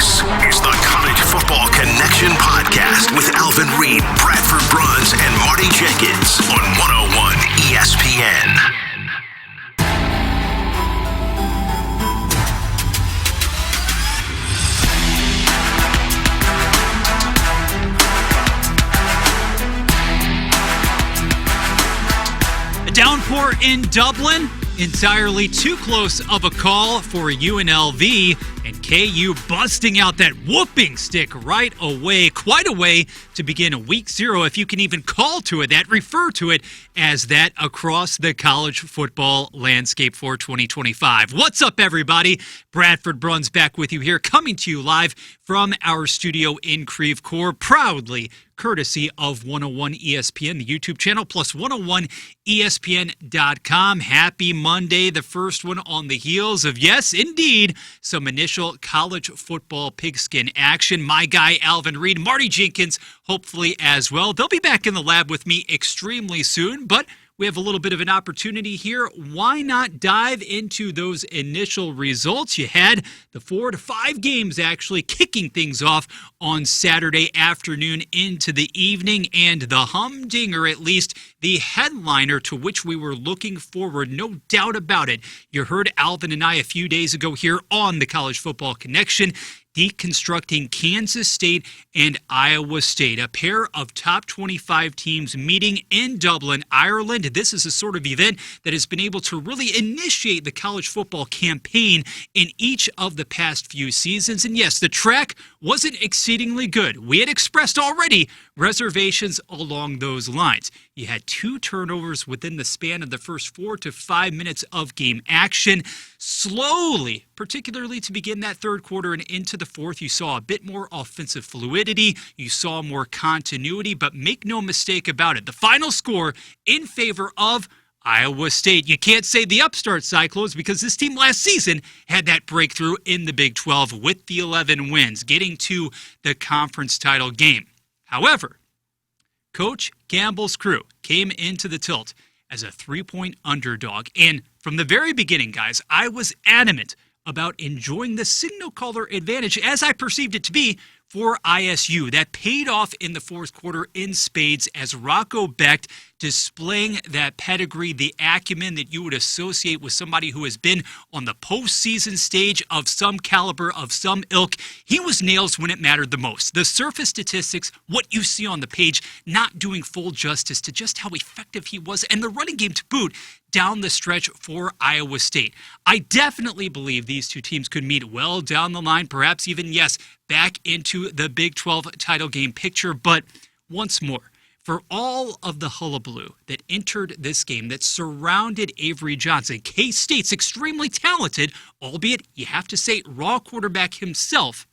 This is the College Football Connection Podcast with Alvin Reed, Bradford Bruns, and Marty Jenkins on 101 ESPN. A downpour in Dublin, entirely too close of a call for UNLV, and KU busting out that whooping stick right away. Quite a way to begin week 0, if you can even call to it that, refer to it as that across the college football landscape for 2025. What's up, everybody? Bradford Bruns back with you here, coming to you live from our studio in Creve Coeur, proudly courtesy of 101 ESPN, the YouTube channel, plus 101ESPN.com. Happy Monday, the first one on the heels of, yes, indeed, some initial college football pigskin action. My guy, Alvin Reed, Marty Jenkins, hopefully as well. They'll be back in the lab with me extremely soon, but we have a little bit of an opportunity here. Why not dive into those initial results? You had the 4 to 5 games actually kicking things off on Saturday afternoon into the evening, and the humdinger, at least the headliner to which we were looking forward, no doubt about it. You heard Alvin and I a few days ago here on the College Football Connection, deconstructing Kansas State and Iowa State, a pair of top 25 teams meeting in Dublin, Ireland. This is a sort of event that has been able to really initiate the college football campaign in each of the past few seasons. And yes, the track wasn't exceedingly good. We had expressed already reservations along those lines. You had 2 turnovers within the span of the first 4 to 5 minutes of game action. Slowly, particularly to begin that third quarter and into the fourth, you saw a bit more offensive fluidity. You saw more continuity, but make no mistake about it, the final score in favor of Iowa State. You can't say the upstart Cyclones, because this team last season had that breakthrough in the Big 12 with the 11 wins, getting to the conference title game. However, Coach Campbell's crew came into the tilt as a 3-point underdog. And from the very beginning, guys, I was adamant about enjoying the signal caller advantage as I perceived it to be for ISU. That paid off in the fourth quarter in spades as Rocco Becht displaying that pedigree, the acumen that you would associate with somebody who has been on the postseason stage of some caliber, of some ilk. He was nails when it mattered the most. The surface statistics, what you see on the page, not doing full justice to just how effective he was, and the running game to boot down the stretch for Iowa State. I definitely believe these two teams could meet well down the line, perhaps even, yes, back into the Big 12 title game picture. But once more, for all of the hullabaloo that entered this game that surrounded Avery Johnson, K-State's extremely talented, albeit you have to say raw quarterback himself,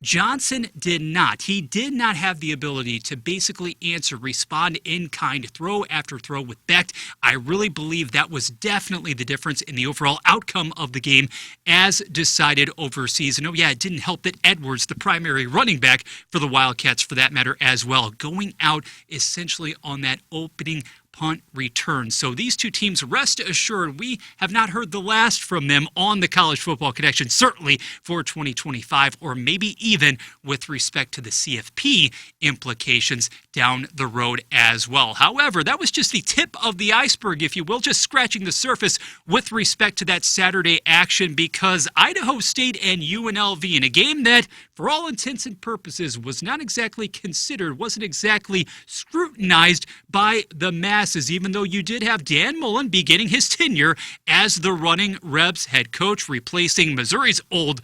Johnson did not. He did not have the ability to basically answer, respond in kind, throw after throw with Becht. I really believe that was definitely the difference in the overall outcome of the game as decided overseas. And oh yeah, it didn't help that Edwards, the primary running back for the Wildcats for that matter as well, going out essentially on that opening punt return. So these two teams, rest assured, we have not heard the last from them on the College Football Connection, certainly for 2025, or maybe even with respect to the CFP implications down the road as well. However, that was just the tip of the iceberg, if you will, just scratching the surface with respect to that Saturday action, because Idaho State and UNLV in a game that, for all intents and purposes, was not exactly considered, wasn't exactly scrutinized by the masses, even though you did have Dan Mullen beginning his tenure as the running Rebs head coach, replacing Missouri's old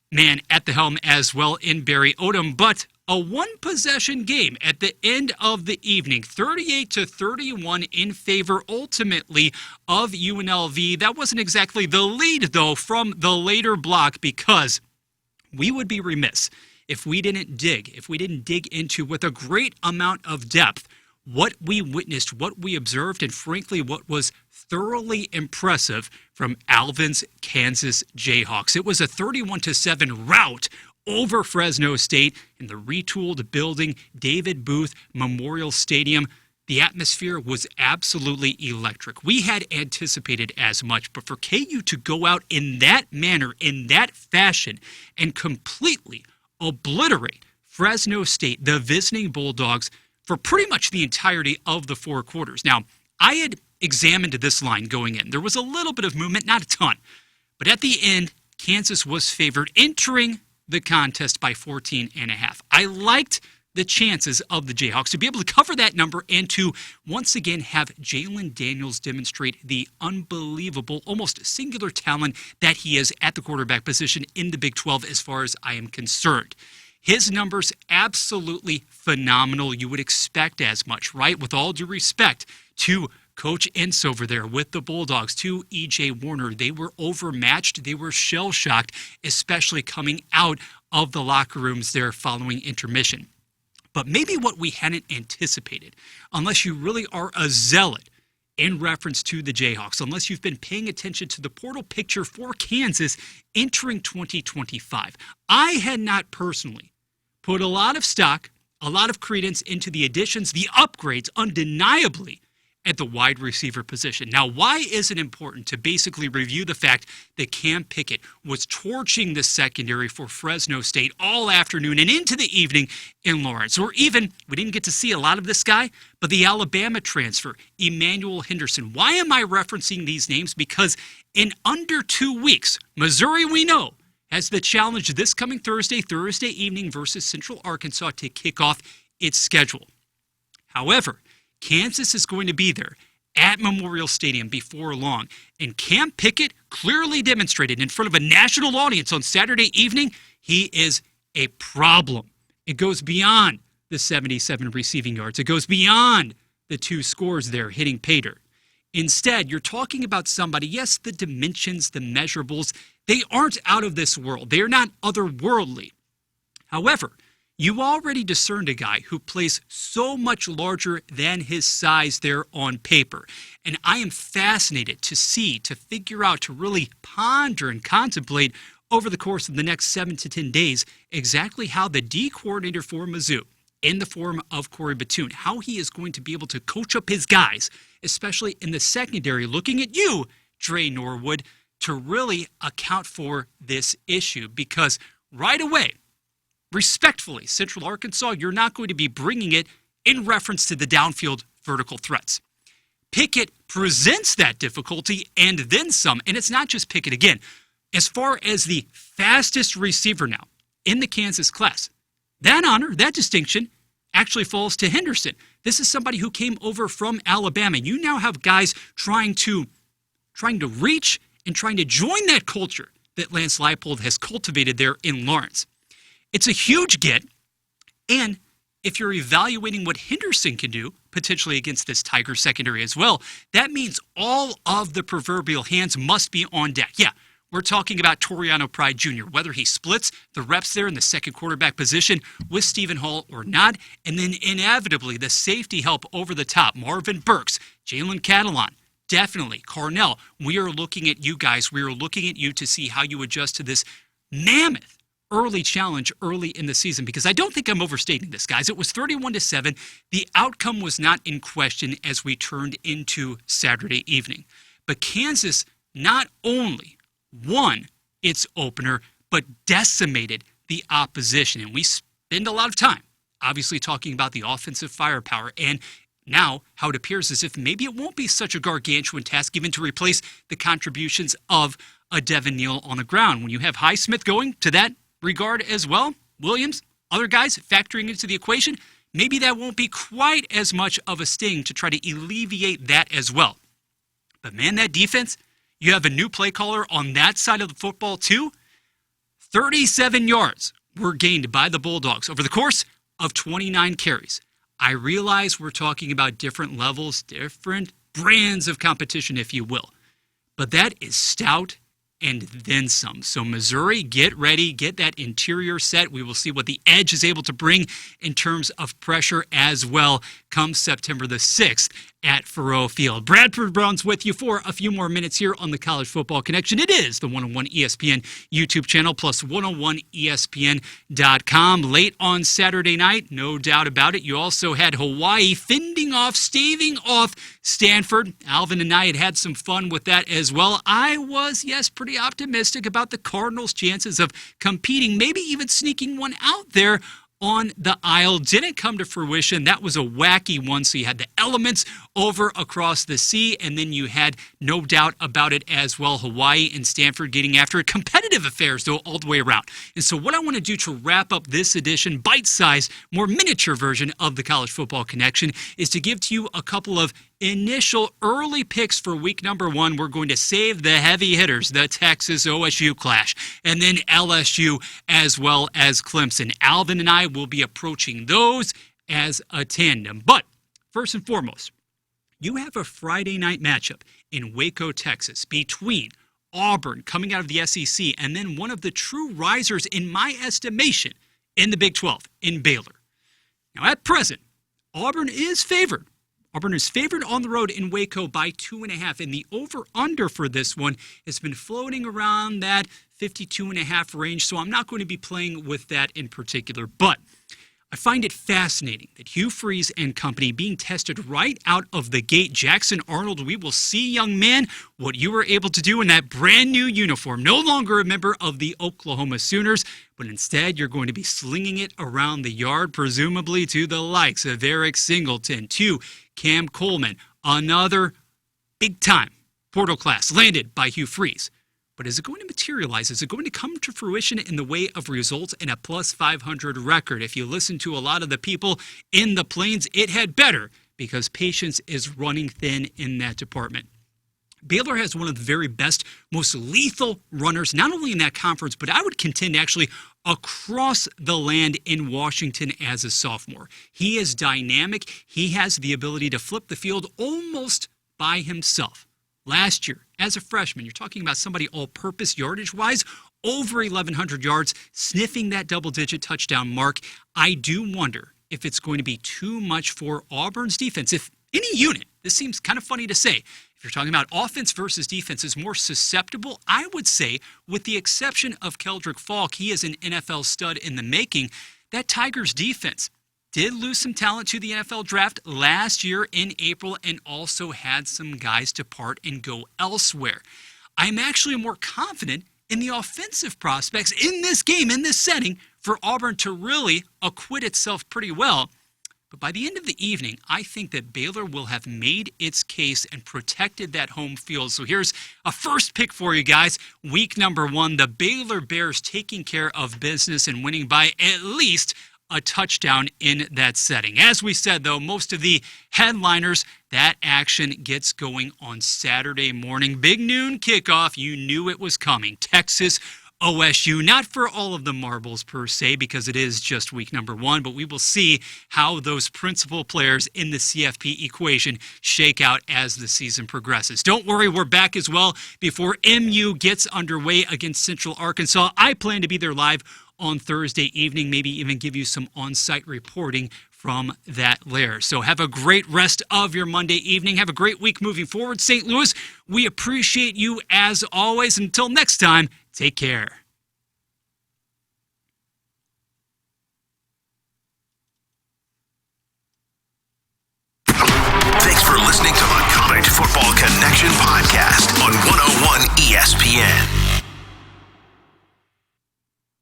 man at the helm as well in Barry Odom. But a one-possession game at the end of the evening, 38-31 in favor ultimately of UNLV. That wasn't exactly the lead, though, from the later block, because we would be remiss if we didn't dig into, with a great amount of depth, what we witnessed, what we observed, and frankly, what was thoroughly impressive from Alvin's Kansas Jayhawks. It was a 31-7 rout over Fresno State in the retooled building, David Booth Memorial Stadium. The atmosphere was absolutely electric. We had anticipated as much, but for KU to go out in that manner, in that fashion, and completely obliterate Fresno State, the visiting Bulldogs, for pretty much the entirety of the 4 quarters. Now, I had examined this line going in. There was a little bit of movement, not a ton. But at the end, Kansas was favored entering the contest by 14.5. I liked the chances of the Jayhawks to be able to cover that number and to once again have Jalen Daniels demonstrate the unbelievable, almost singular talent that he is at the quarterback position in the Big 12 as far as I am concerned. His numbers absolutely phenomenal. You would expect as much, right? With all due respect to Coach Ince over there with the Bulldogs, to E.J. Warner. They were overmatched. They were shell-shocked, especially coming out of the locker rooms there following intermission. But maybe what we hadn't anticipated, unless you really are a zealot in reference to the Jayhawks, unless you've been paying attention to the portal picture for Kansas entering 2025, I had not personally put a lot of stock, a lot of credence into the additions, the upgrades, undeniably, at the wide receiver position. Now, why is it important to basically review the fact that Cam Pickett was torching the secondary for Fresno State all afternoon and into the evening in Lawrence? Or even, we didn't get to see a lot of this guy, but the Alabama transfer, Emmanuel Henderson. Why am I referencing these names? Because in under 2 weeks, Missouri, we know, has the challenge this coming Thursday evening versus Central Arkansas to kick off its schedule. However, Kansas is going to be there at Memorial Stadium before long. And Cam Pickett clearly demonstrated in front of a national audience on Saturday evening, he is a problem. It goes beyond the 77 receiving yards. It goes beyond the 2 scores there hitting Pater. Instead, you're talking about somebody, yes, the dimensions, the measurables, they aren't out of this world. They're not otherworldly. However, you already discerned a guy who plays so much larger than his size there on paper. And I am fascinated to see, to figure out, to really ponder and contemplate over the course of the next 7 to 10 days exactly how the D coordinator for Mizzou, in the form of Corey Batoon, how he is going to be able to coach up his guys, especially in the secondary, looking at you, Dre Norwood, to really account for this issue. Because right away, respectfully, Central Arkansas, you're not going to be bringing it in reference to the downfield vertical threats. Pickett presents that difficulty and then some. And it's not just Pickett. Again, as far as the fastest receiver now in the Kansas class, that honor, that distinction actually falls to Henderson. This is somebody who came over from Alabama. You now have guys trying to reach and trying to join that culture that Lance Leipold has cultivated there in Lawrence. It's a huge get, and if you're evaluating what Henderson can do, potentially against this Tiger secondary as well, that means all of the proverbial hands must be on deck. Yeah, we're talking about Toriano Pride Jr., whether he splits the reps there in the second quarterback position with Stephen Hall or not, and then inevitably the safety help over the top, Marvin Burks, Jalen Catalon, definitely, Carnell. We are looking at you guys. We are looking at you to see how you adjust to this mammoth early challenge early in the season, because I don't think I'm overstating this, guys. It was 31-7. The outcome was not in question as we turned into Saturday evening. But Kansas not only won its opener, but decimated the opposition. And we spend a lot of time, obviously, talking about the offensive firepower and now how it appears as if maybe it won't be such a gargantuan task even to replace the contributions of a Devin Neal on the ground. When you have Highsmith going to that regard as well, Williams, other guys factoring into the equation, maybe that won't be quite as much of a sting to try to alleviate that as well. But man, that defense, you have a new play caller on that side of the football too. 37 yards were gained by the Bulldogs over the course of 29 carries. I realize we're talking about different levels, different brands of competition, if you will. But that is stout and then some. So Missouri, get ready, get that interior set. We will see what the edge is able to bring in terms of pressure as well come September the 6th at Faurot Field. Bradford Bruns with you for a few more minutes here on the College Football Connection. It is the 101 ESPN YouTube channel plus 101ESPN.com. Late on Saturday night, no doubt about it. You also had Hawaii staving off Stanford. Alvin and I had some fun with that as well. I was, yes, pretty optimistic about the Cardinals' chances of competing, maybe even sneaking one out there on the aisle. Didn't come to fruition. That was a wacky one. So you had the elements over across the sea, and then you had, no doubt about it as well, Hawaii and Stanford getting after it. Competitive affairs, though, all the way around. And so what I want to do to wrap up this edition, bite-sized, more miniature version of the College Football Connection, is to give to you a couple of initial early picks for week number 1. We're going to save the heavy hitters, the Texas OSU clash, and then LSU as well as Clemson. Alvin and I will be approaching those as a tandem. But first and foremost, you have a Friday night matchup in Waco, Texas between Auburn, coming out of the SEC, and then one of the true risers, in my estimation, in the Big 12, in Baylor. Now, at present, Auburn is favored. Auburn is favored on the road in Waco by 2.5, and the over-under for this one has been floating around that 52.5 range, so I'm not going to be playing with that in particular. But I find it fascinating that Hugh Freeze and company being tested right out of the gate. Jackson Arnold, we will see, young man, what you were able to do in that brand new uniform. No longer a member of the Oklahoma Sooners, but instead you're going to be slinging it around the yard, presumably to the likes of Eric Singleton, to Cam Coleman, another big-time portal class landed by Hugh Freeze. But is it going to materialize? Is it going to come to fruition in the way of results and a plus 500 record? If you listen to a lot of the people in the Plains, it had better, because patience is running thin in that department. Baylor has one of the very best, most lethal runners, not only in that conference, but I would contend actually across the land in Washington as a sophomore. He is dynamic. He has the ability to flip the field almost by himself. Last year, as a freshman, you're talking about somebody all-purpose yardage-wise, over 1,100 yards, sniffing that double-digit touchdown mark. I do wonder if it's going to be too much for Auburn's defense. If any unit, this seems kind of funny to say, if you're talking about offense versus defense, is more susceptible, I would say, with the exception of Keldrick Falk, he is an NFL stud in the making, that Tigers defense did lose some talent to the NFL draft last year in April and also had some guys depart and go elsewhere. I'm actually more confident in the offensive prospects in this game, in this setting, for Auburn to really acquit itself pretty well. But by the end of the evening, I think that Baylor will have made its case and protected that home field. So here's a first pick for you guys. Week number 1, the Baylor Bears taking care of business and winning by at least a touchdown in that setting. As we said, though, most of the headliners, that action gets going on Saturday morning. Big noon kickoff. You knew it was coming. Texas OSU, not for all of the marbles per se, because it is just week number 1, but we will see how those principal players in the CFP equation shake out as the season progresses. Don't worry, we're back as well before MU gets underway against Central Arkansas. I plan to be there live on Thursday evening, maybe even give you some on-site reporting from that lair. So have a great rest of your Monday evening. Have a great week moving forward. St. Louis, we appreciate you as always. Until next time, take care. Thanks for listening to the College Football Connection podcast on 101 ESPN.